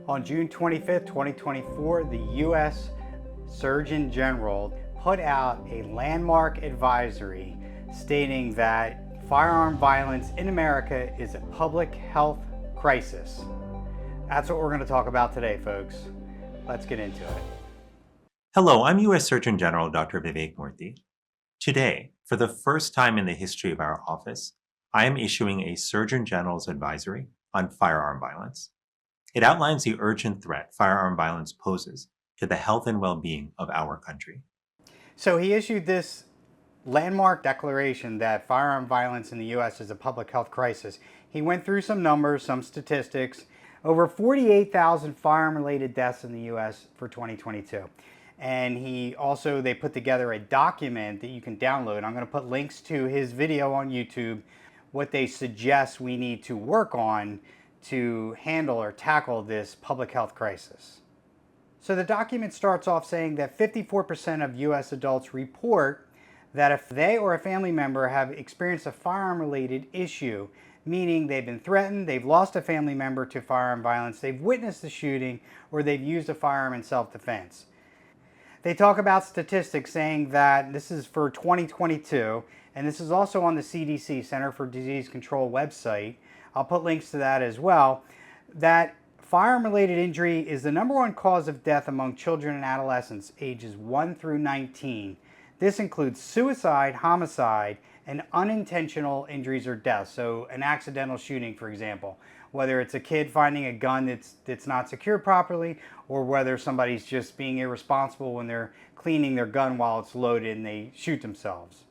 On June 25th, 2024, the U.S. Surgeon General put out a landmark advisory stating that firearm violence in America is a public health crisis. That's what we're going to talk about today, folks. Let's get into it. Hello, I'm U.S. Surgeon General Dr. Vivek Murthy. Today, for the first time in the history of our office, I am issuing a Surgeon General's advisory on firearm violence. It outlines the urgent threat firearm violence poses to the health and well-being of our country. So he issued this landmark declaration that firearm violence in the U.S. is a public health crisis. He went through some numbers, some statistics. Over 48,000 firearm-related deaths in the U.S. for 2022. And they put together a document that you can download. I'm going to put links to his video on YouTube, what they suggest we need to work on to handle or tackle this public health crisis. So the document starts off saying that 54% of U.S. adults report that if they or a family member have experienced a firearm-related issue, meaning they've been threatened, they've lost a family member to firearm violence, they've witnessed the shooting, or they've used a firearm in self-defense. They talk about statistics saying that this is for 2022, and this is also on the CDC, Center for Disease Control website. I'll put links to that as well, that firearm-related injury is the #1 cause of death among children and adolescents ages 1 through 19. This includes suicide, homicide, and unintentional injuries or deaths. So an accidental shooting, for example, whether it's a kid finding a gun that's not secured properly, or whether somebody's just being irresponsible when they're cleaning their gun while it's loaded and they shoot themselves.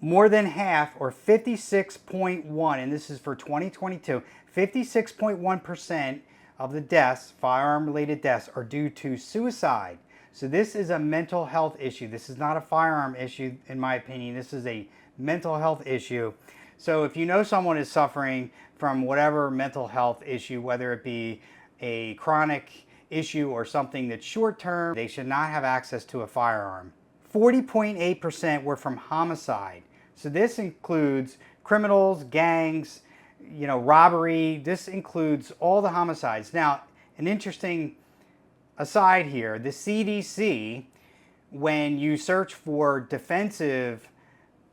More than half, or 56.1, and this is for 2022, 56.1% of the deaths, firearm-related deaths, are due to suicide. So this is a mental health issue. This is not a firearm issue, in my opinion. This is a mental health issue. So if you know someone is suffering from whatever mental health issue, whether it be a chronic issue or something that's short-term, they should not have access to a firearm. 40.8% were from homicide. So this includes criminals, gangs, robbery. This includes all the homicides. Now, an interesting aside here, the CDC, when you search for defensive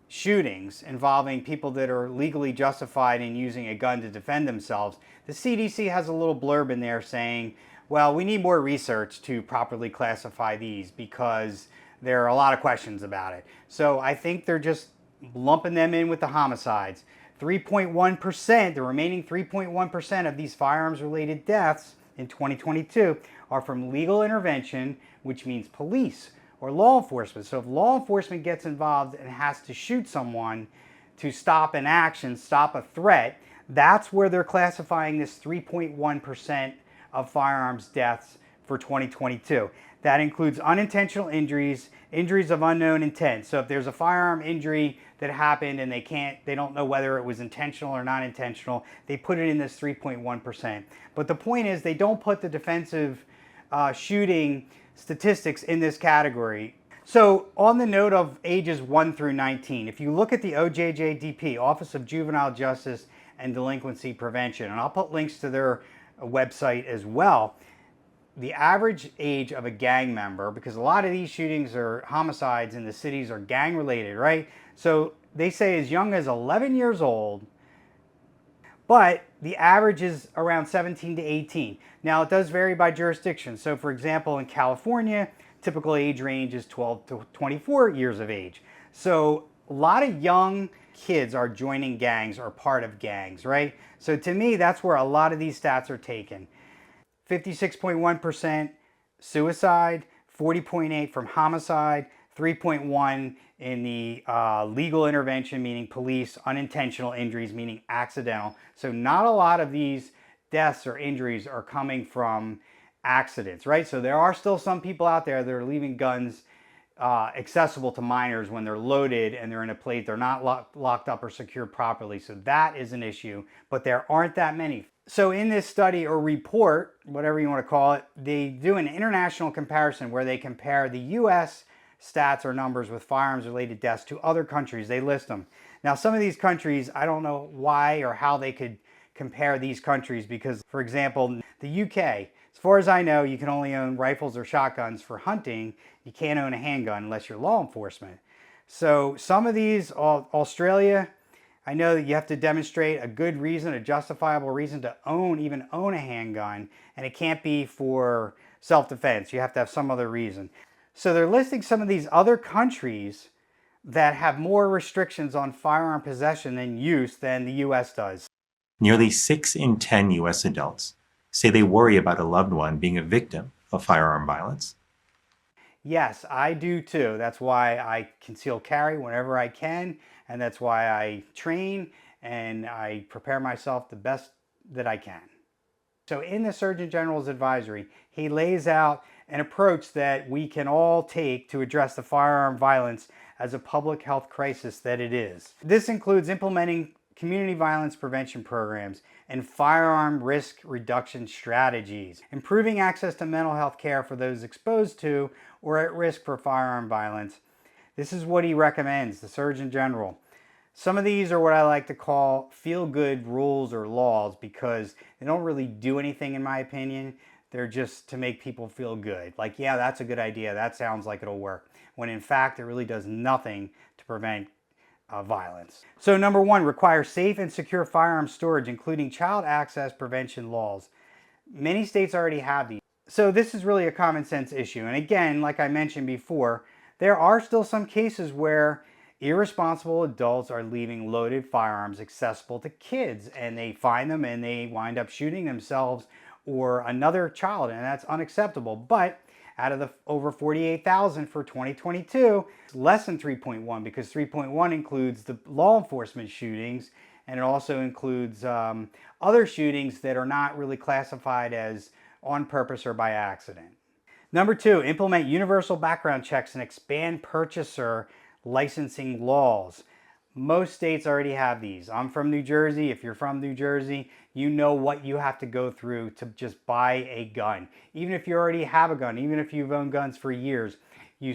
shootings involving people that are legally justified in using a gun to defend themselves, the CDC has a little blurb in there saying, well, we need more research to properly classify these because there are a lot of questions about it. So I think they're just lumping them in with the homicides. 3.1%, the remaining 3.1% of these firearms-related deaths in 2022 are from legal intervention, which means police or law enforcement. So if law enforcement gets involved and has to shoot someone to stop an action, stop a threat, that's where they're classifying this 3.1% of firearms deaths for 2022. That includes unintentional injuries, injuries of unknown intent. So if there's a firearm injury that happened and they don't know whether it was intentional or not intentional, they put it in this 3.1%. But the point is, they don't put the defensive shooting statistics in this category. So on the note of ages 1 through 19, if you look at the OJJDP, Office of Juvenile Justice and Delinquency Prevention, and I'll put links to their website as well, the average age of a gang member, because a lot of these shootings or homicides in the cities are gang related, right? So they say as young as 11 years old, but the average is around 17 to 18. Now it does vary by jurisdiction. So for example, in California, typical age range is 12 to 24 years of age. So a lot of young kids are joining gangs or part of gangs, right? So to me, that's where a lot of these stats are taken. 56.1% suicide, 40.8% from homicide, 3.1% in the legal intervention, meaning police, unintentional injuries, meaning accidental. So not a lot of these deaths or injuries are coming from accidents, right? So there are still some people out there that are leaving guns accessible to minors when they're loaded and they're in a place they're not locked up or secured properly. So that is an issue, but there aren't that many. So in this study or report, whatever you want to call it, they do an international comparison where they compare the U.S. stats or numbers with firearms-related deaths to other countries. They list them. Now, some of these countries, I don't know why or how they could compare these countries because, for example, The UK, as far as I know, you can only own rifles or shotguns for hunting. You can't own a handgun unless you're law enforcement. So some of these, Australia, I know that you have to demonstrate a good reason, a justifiable reason to even own a handgun, and it can't be for self-defense. You have to have some other reason. So they're listing some of these other countries that have more restrictions on firearm possession and use than the US does. Nearly 6 in 10 US adults say they worry about a loved one being a victim of firearm violence. Yes, I do too. That's why I conceal carry whenever I can, and that's why I train and I prepare myself the best that I can. So in the Surgeon General's advisory, he lays out an approach that we can all take to address the firearm violence as a public health crisis that it is. This includes implementing community violence prevention programs and firearm risk reduction strategies, improving access to mental health care for those exposed to or at risk for firearm violence. This is what he recommends, the Surgeon General. Some of these are what I like to call feel-good rules or laws because they don't really do anything in my opinion. They're just to make people feel good. Like, yeah, that's a good idea. That sounds like it'll work. When in fact, it really does nothing to prevent violence. So number one, require safe and secure firearm storage, including child access prevention laws. Many states already have these. So this is really a common sense issue. And again, like I mentioned before, there are still some cases where irresponsible adults are leaving loaded firearms accessible to kids, and they find them and they wind up shooting themselves or another child, and that's unacceptable. But out of the over 48,000 for 2022, it's less than 3.1 because 3.1 includes the law enforcement shootings, and it also includes other shootings that are not really classified as on purpose or by accident. Number two, implement universal background checks and expand purchaser licensing laws. Most states already have these. I'm from New Jersey. If you're from New Jersey, you know what you have to go through to just buy a gun. Even if you already have a gun, even if you've owned guns for years, you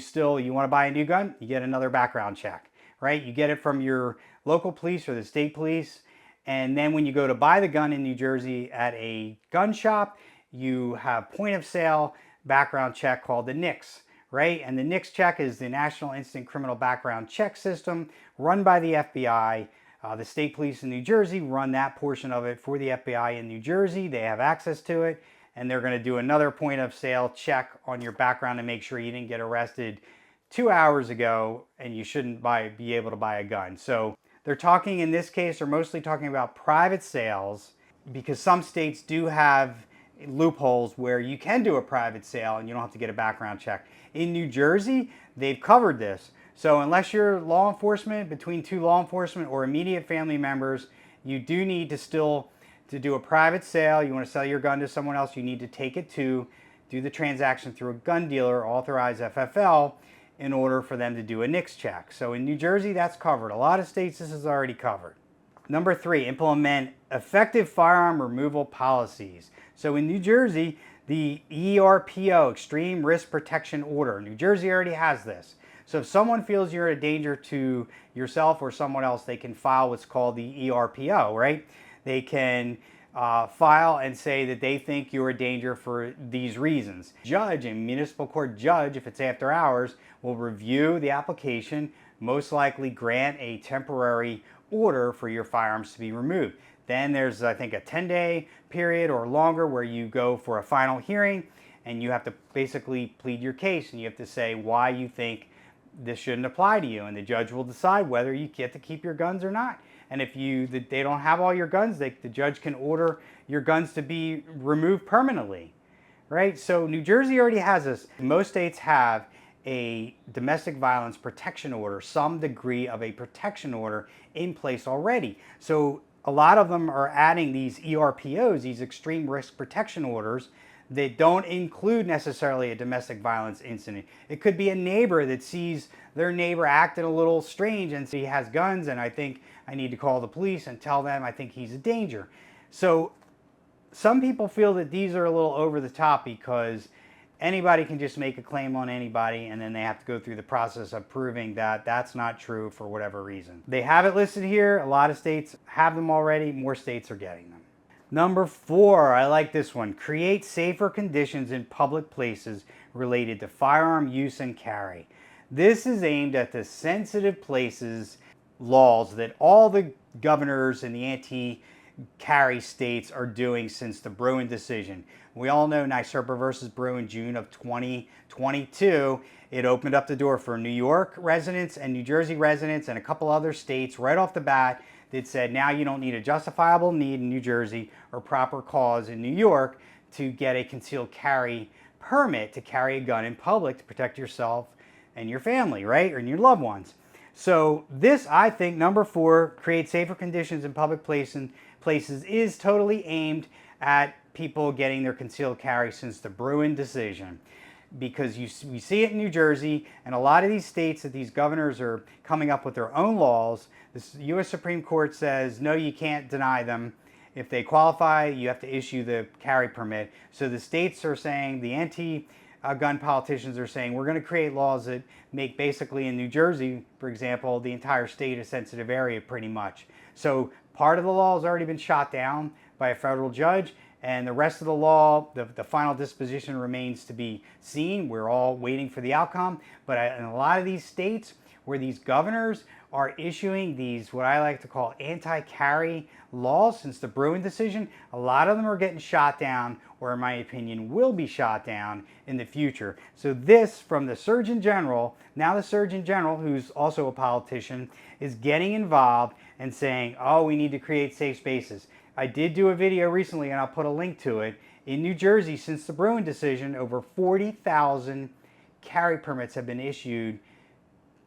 want to buy a new gun, you get another background check, right? You get it from your local police or the state police. And then when you go to buy the gun in New Jersey at a gun shop, you have point of sale background check called the NICS, right? And the NICS check is the National Instant Criminal Background Check System run by the FBI. The state police in New Jersey run that portion of it for the FBI in New Jersey. They have access to it, and they're going to do another point of sale check on your background to make sure you didn't get arrested 2 hours ago and you shouldn't be able to buy a gun. So they're talking, in this case, they're mostly talking about private sales because some states do have loopholes where you can do a private sale and you don't have to get a background check. In New Jersey, they've covered this. So unless you're law enforcement, between two law enforcement or immediate family members, you do need to do a private sale. You want to sell your gun to someone else, you need to take it to do the transaction through a gun dealer, authorized FFL, in order for them to do a NICS check. So in New Jersey, that's covered. A lot of states, this is already covered. Number three, implement effective firearm removal policies. So in New Jersey, the ERPO, Extreme Risk Protection Order, New Jersey already has this. So if someone feels you're a danger to yourself or someone else, they can file what's called the ERPO, right? They can file and say that they think you're a danger for these reasons. Judge, a municipal court judge, if it's after hours, will review the application, most likely grant a temporary order for your firearms to be removed. Then there's, I think, a 10-day period or longer where you go for a final hearing and you have to basically plead your case and you have to say why you think this shouldn't apply to you, and the judge will decide whether you get to keep your guns or not. And if they don't have all your guns, the judge can order your guns to be removed permanently, right? So New Jersey already has this. Most states have a domestic violence protection order, some degree of a protection order in place already. So a lot of them are adding these ERPOs, these extreme risk protection orders, that don't include necessarily a domestic violence incident. It could be a neighbor that sees their neighbor acting a little strange and he has guns and I think I need to call the police and tell them I think he's a danger. So some people feel that these are a little over the top because anybody can just make a claim on anybody and then they have to go through the process of proving that that's not true for whatever reason. They have it listed here. A lot of states have them already. More states are getting them. Number 4, I like this one. Create safer conditions in public places related to firearm use and carry. This is aimed at the sensitive places laws that all the governors in the anti-carry states are doing since the Bruin decision. We all know NYSERPA versus Bruin, June of 2022. It opened up the door for New York residents and New Jersey residents and a couple other states right off the bat that said now you don't need a justifiable need in New Jersey or proper cause in New York to get a concealed carry permit to carry a gun in public to protect yourself and your family, right? Or your loved ones. So this, I think, number 4, create safer conditions in public places, is totally aimed at people getting their concealed carry since the Bruin decision. Because we see it in New Jersey and a lot of these states that these governors are coming up with their own laws. The U.S. Supreme Court says, no, you can't deny them. If they qualify, you have to issue the carry permit. So the states are saying, the anti-gun politicians are saying, we're going to create laws that make basically in New Jersey, for example, the entire state a sensitive area pretty much. So part of the law has already been shot down by a federal judge. And the rest of the law, the final disposition remains to be seen. We're all waiting for the outcome. But in a lot of these states where these governors are issuing these, what I like to call anti-carry laws since the Bruin decision, a lot of them are getting shot down, or in my opinion, will be shot down in the future. So this, from the Surgeon General, now the Surgeon General, who's also a politician, is getting involved and saying, oh, we need to create safe spaces. I did do a video recently, and I'll put a link to it. In New Jersey, since the Bruin decision, over 40,000 carry permits have been issued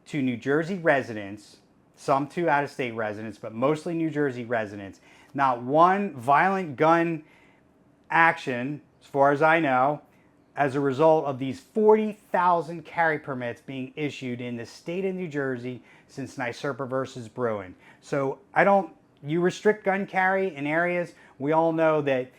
to New Jersey residents, some to out-of-state residents, but mostly New Jersey residents. Not one violent gun action, as far as I know, as a result of these 40,000 carry permits being issued in the state of New Jersey since NYSERPA versus Bruin. So you restrict gun carry in areas, we all know that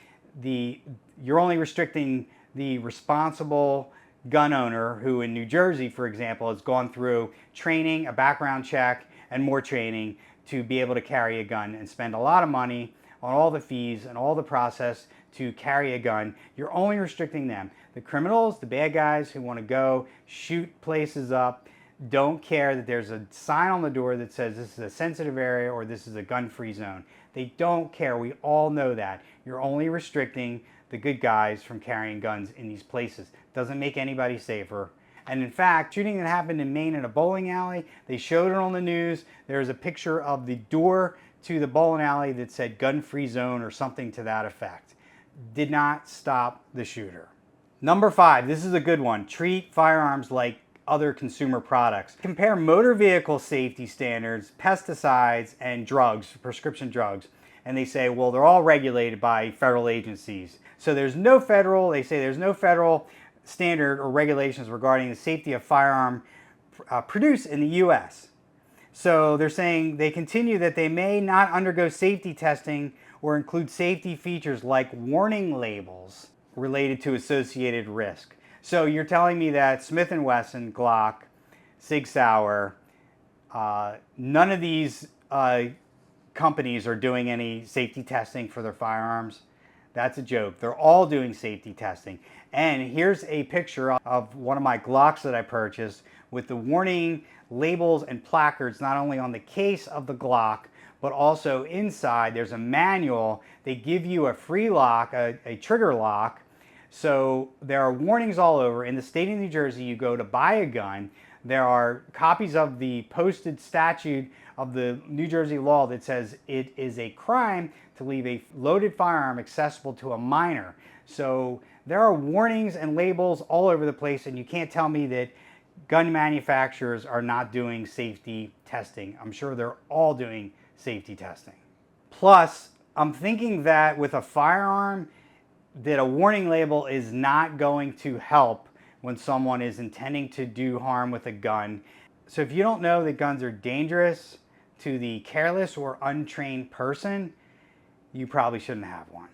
you're only restricting the responsible gun owner who in New Jersey, for example, has gone through training, a background check, and more training to be able to carry a gun and spend a lot of money on all the fees and all the process to carry a gun. You're only restricting them. The criminals, the bad guys who want to go shoot places up, don't care that there's a sign on the door that says this is a sensitive area or this is a gun-free zone. They don't care. We all know that. You're only restricting the good guys from carrying guns in these places. Doesn't make anybody safer. And in fact, shooting that happened in Maine in a bowling alley, they showed it on the news. There's a picture of the door to the bowling alley that said gun-free zone or something to that effect. Did not stop the shooter. Number 5, this is a good one. Treat firearms like other consumer products. Compare motor vehicle safety standards, pesticides, and drugs, prescription drugs. And they say, well, they're all regulated by federal agencies. So they say there's no federal standard or regulations regarding the safety of firearm produced in the U.S. So they're saying they continue that they may not undergo safety testing or include safety features like warning labels related to associated risk. So you're telling me that Smith & Wesson, Glock, Sig Sauer, none of these companies are doing any safety testing for their firearms? That's a joke. They're all doing safety testing. And here's a picture of one of my Glocks that I purchased with the warning labels and placards not only on the case of the Glock, but also inside there's a manual. They give you a free lock, a trigger lock. So there are warnings all over. In the state of New Jersey, you go to buy a gun, there are copies of the posted statute of the New Jersey law that says it is a crime to leave a loaded firearm accessible to a minor. So there are warnings and labels all over the place, and you can't tell me that gun manufacturers are not doing safety testing. I'm sure they're all doing safety testing. Plus, I'm thinking that with a firearm, that a warning label is not going to help when someone is intending to do harm with a gun. So if you don't know that guns are dangerous to the careless or untrained person, you probably shouldn't have one.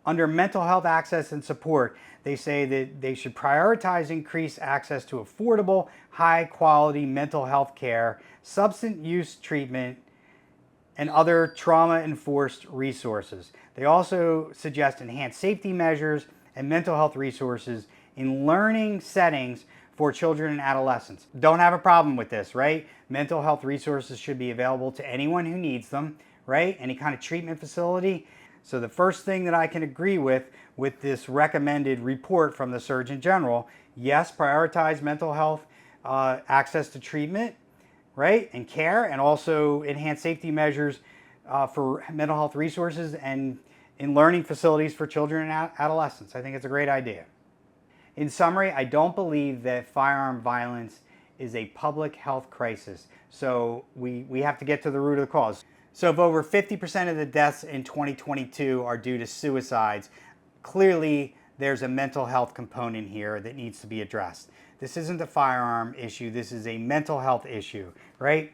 Under mental health access and support, they say that they should prioritize increased access to affordable, high-quality mental health care, substance use treatment, and other trauma-enforced resources. They also suggest enhanced safety measures and mental health resources in learning settings for children and adolescents. Don't have a problem with this, right? Mental health resources should be available to anyone who needs them, right? Any kind of treatment facility. So the first thing that I can agree with this recommended report from the Surgeon General, yes, prioritize mental health access to treatment, right, and care, and also enhance safety measures for mental health resources and in learning facilities for children and adolescents. I think it's a great idea. In summary, I don't believe that firearm violence is a public health crisis. So we have to get to the root of the cause. So if over 50% of the deaths in 2022 are due to suicides, clearly there's a mental health component here that needs to be addressed. This isn't a firearm issue, this is a mental health issue, right?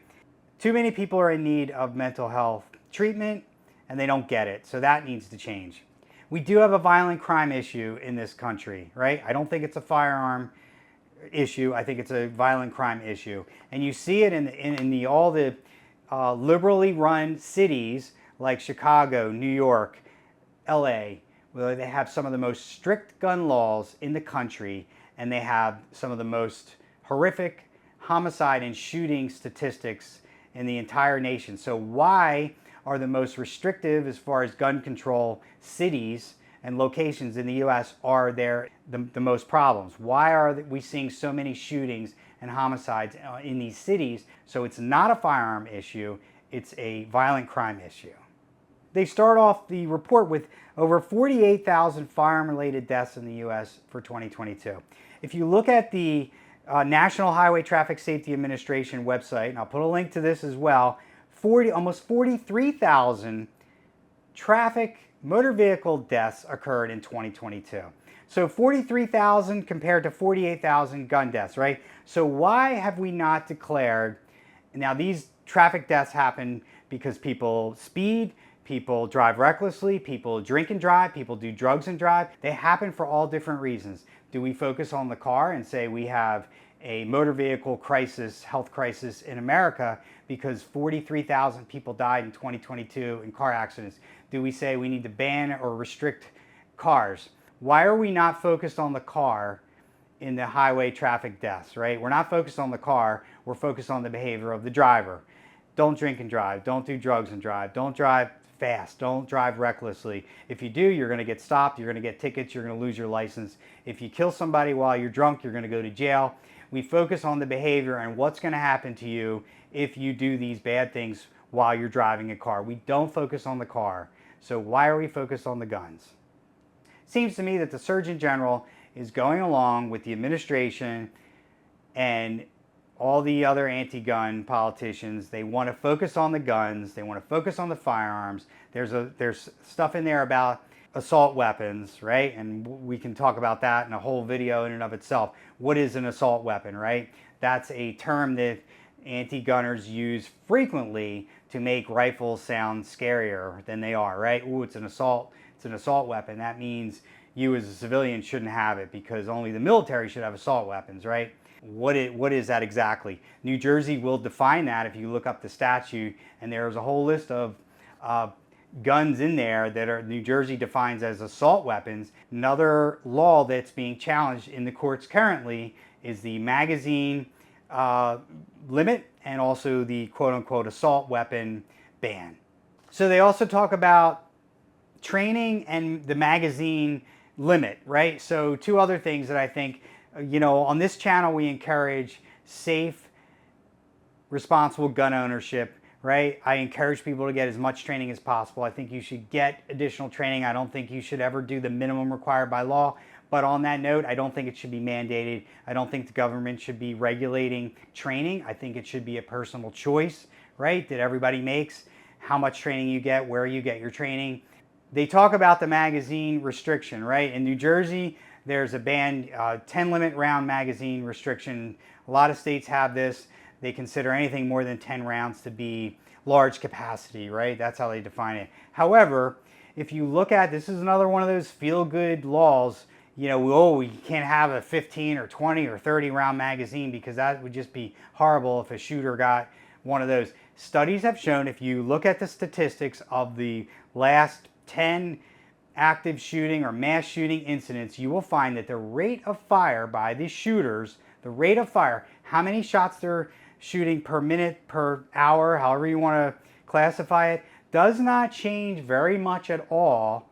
Too many people are in need of mental health treatment and they don't get it, so that needs to change. We do have a violent crime issue in this country, right? I don't think it's a firearm issue, I think it's a violent crime issue. And you see it in all the liberally run cities like Chicago, New York, LA, where they have some of the most strict gun laws in the country, and they have some of the most horrific homicide and shooting statistics in the entire nation. So why are the most restrictive as far as gun control cities and locations in the US are there the most problems? Why are we seeing so many shootings and homicides in these cities? So it's not a firearm issue, it's a violent crime issue. They start off the report with over 48,000 firearm-related deaths in the US for 2022. If you look at the National Highway Traffic Safety Administration website, and I'll put a link to this as well, almost 43,000 motor vehicle deaths occurred in 2022. So 43,000 compared to 48,000 gun deaths, right? So why have we not declared, now these traffic deaths happen because people speed, people drive recklessly, people drink and drive, people do drugs and drive. They happen for all different reasons. Do we focus on the car and say we have a motor vehicle crisis, health crisis in America because 43,000 people died in 2022 in car accidents? Do we say we need to ban or restrict cars? Why are we not focused on the car in the highway traffic deaths, right? We're not focused on the car, we're focused on the behavior of the driver. Don't drink and drive, don't do drugs and drive, don't drive fast, don't drive recklessly. If you do, you're going to get stopped, you're going to get tickets, you're going to lose your license. If you kill somebody while you're drunk, you're going to go to jail. We focus on the behavior and what's going to happen to you if you do these bad things while you're driving a car. We don't focus on the car. So why are we focused on the guns? Seems to me that the Surgeon General is going along with the administration and all the other anti-gun politicians. They want to focus on the guns, they want to focus on the firearms. There's stuff in there about assault weapons, right? And we can talk about that in a whole video in and of itself. What is an assault weapon, right? That's a term that anti-gunners use frequently to make rifles sound scarier than they are, right? Ooh, it's an assault weapon. That means you as a civilian shouldn't have it because only the military should have assault weapons, right? What is that exactly? New Jersey will define that if you look up the statute, and there's a whole list of guns in there that New Jersey defines as assault weapons. Another law that's being challenged in the courts currently is the magazine limit and also the quote-unquote assault weapon ban. So they also talk about training and the magazine limit, right? So two other things that I think, on this channel we encourage safe, responsible gun ownership, right? I encourage people to get as much training as possible. I think you should get additional training. I don't think you should ever do the minimum required by law. But on that note, I don't think it should be mandated. I don't think the government should be regulating training. I think it should be a personal choice, right? That everybody makes, how much training you get, where you get your training. They talk about the magazine restriction, right? In New Jersey, there's a ban, 10 limit round magazine restriction. A lot of states have this. They consider anything more than 10 rounds to be large capacity, right? That's how they define it. However, if you look at, this is another one of those feel-good laws, we can't have a 15 or 20 or 30 round magazine because that would just be horrible if a shooter got one of those. Studies have shown, if you look at the statistics of the last 10 active shooting or mass shooting incidents, you will find that the rate of fire by the shooters, the rate of fire, how many shots they're shooting per minute, per hour, however you want to classify it, does not change very much at all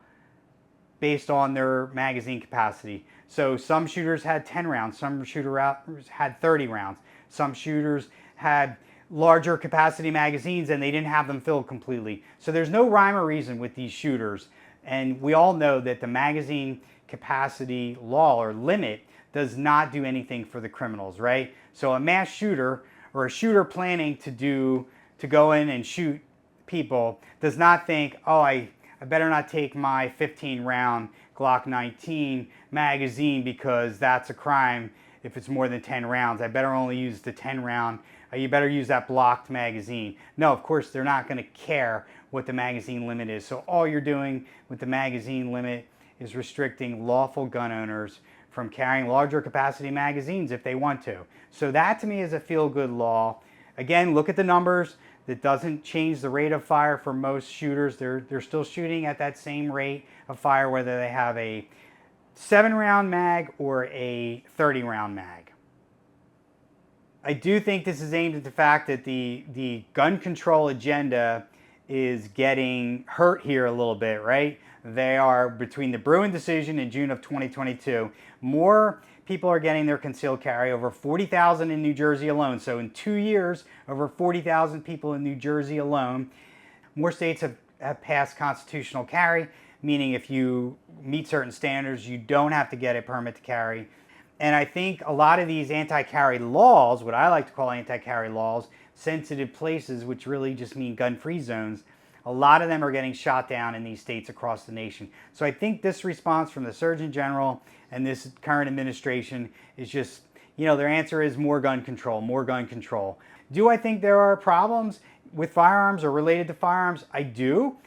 based on their magazine capacity. So some shooters had 10 rounds, some shooters had 30 rounds, some shooters had larger capacity magazines and they didn't have them filled completely. So there's no rhyme or reason with these shooters. And we all know that the magazine capacity law or limit does not do anything for the criminals, right? So a mass shooter or a shooter planning to go in and shoot people does not think, oh, I better not take my 15 round Glock 19 magazine because that's a crime if it's more than 10 rounds. I better only use the 10 round. You better use that blocked magazine. No, of course, they're not going to care what the magazine limit is. So all you're doing with the magazine limit is restricting lawful gun owners from carrying larger capacity magazines if they want to. So that to me is a feel-good law. Again, look at the numbers. That doesn't change the rate of fire for most shooters. They're still shooting at that same rate of fire whether they have a 7-round mag or a 30-round mag. I do think this is aimed at the fact that the gun control agenda is getting hurt here a little bit, right? They are, between the Bruin decision in June of 2022, more people are getting their concealed carry, over 40,000 in New Jersey alone. So in 2 years, over 40,000 people in New Jersey alone. More states have passed constitutional carry, meaning if you meet certain standards, you don't have to get a permit to carry. And I think a lot of these anti-carry laws, what I like to call anti-carry laws, sensitive places, which really just mean gun-free zones, a lot of them are getting shot down in these states across the nation. So I think this response from the Surgeon General and this current administration is just, you know, their answer is more gun control, more gun control. Do I think there are problems with firearms or related to firearms? I do.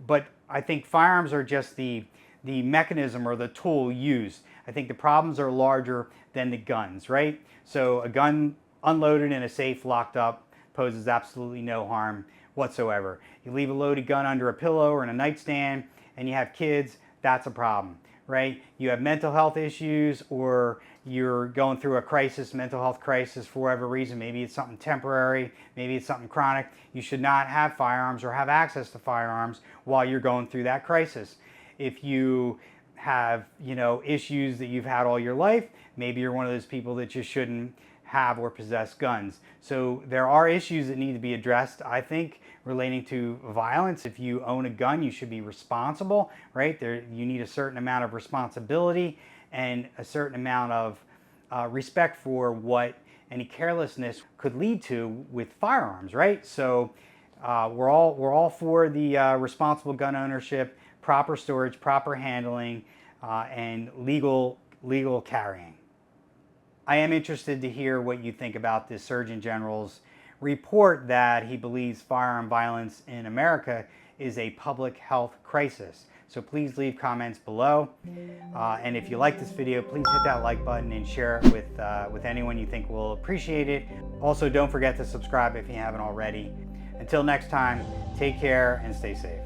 But I think firearms are just the mechanism or the tool used. I think the problems are larger than the guns, right? So a gun unloaded in a safe, locked up, poses absolutely no harm whatsoever. You leave a loaded gun under a pillow or in a nightstand and you have kids, that's a problem, right? You have mental health issues or you're going through a crisis, mental health crisis for whatever reason. Maybe it's something temporary, maybe it's something chronic. You should not have firearms or have access to firearms while you're going through that crisis. If you have, you know, issues that you've had all your life, maybe you're one of those people that just shouldn't have or possess guns. So there are issues that need to be addressed, I think, relating to violence. If you own a gun, you should be responsible, right? You need a certain amount of responsibility and a certain amount of respect for what any carelessness could lead to with firearms, right? So we're all for the responsible gun ownership, proper storage, proper handling, and legal carrying. I am interested to hear what you think about the Surgeon General's report that he believes firearm violence in America is a public health crisis. So please leave comments below. And if you like this video, please hit that like button and share it with anyone you think will appreciate it. Also, don't forget to subscribe if you haven't already. Until next time, take care and stay safe.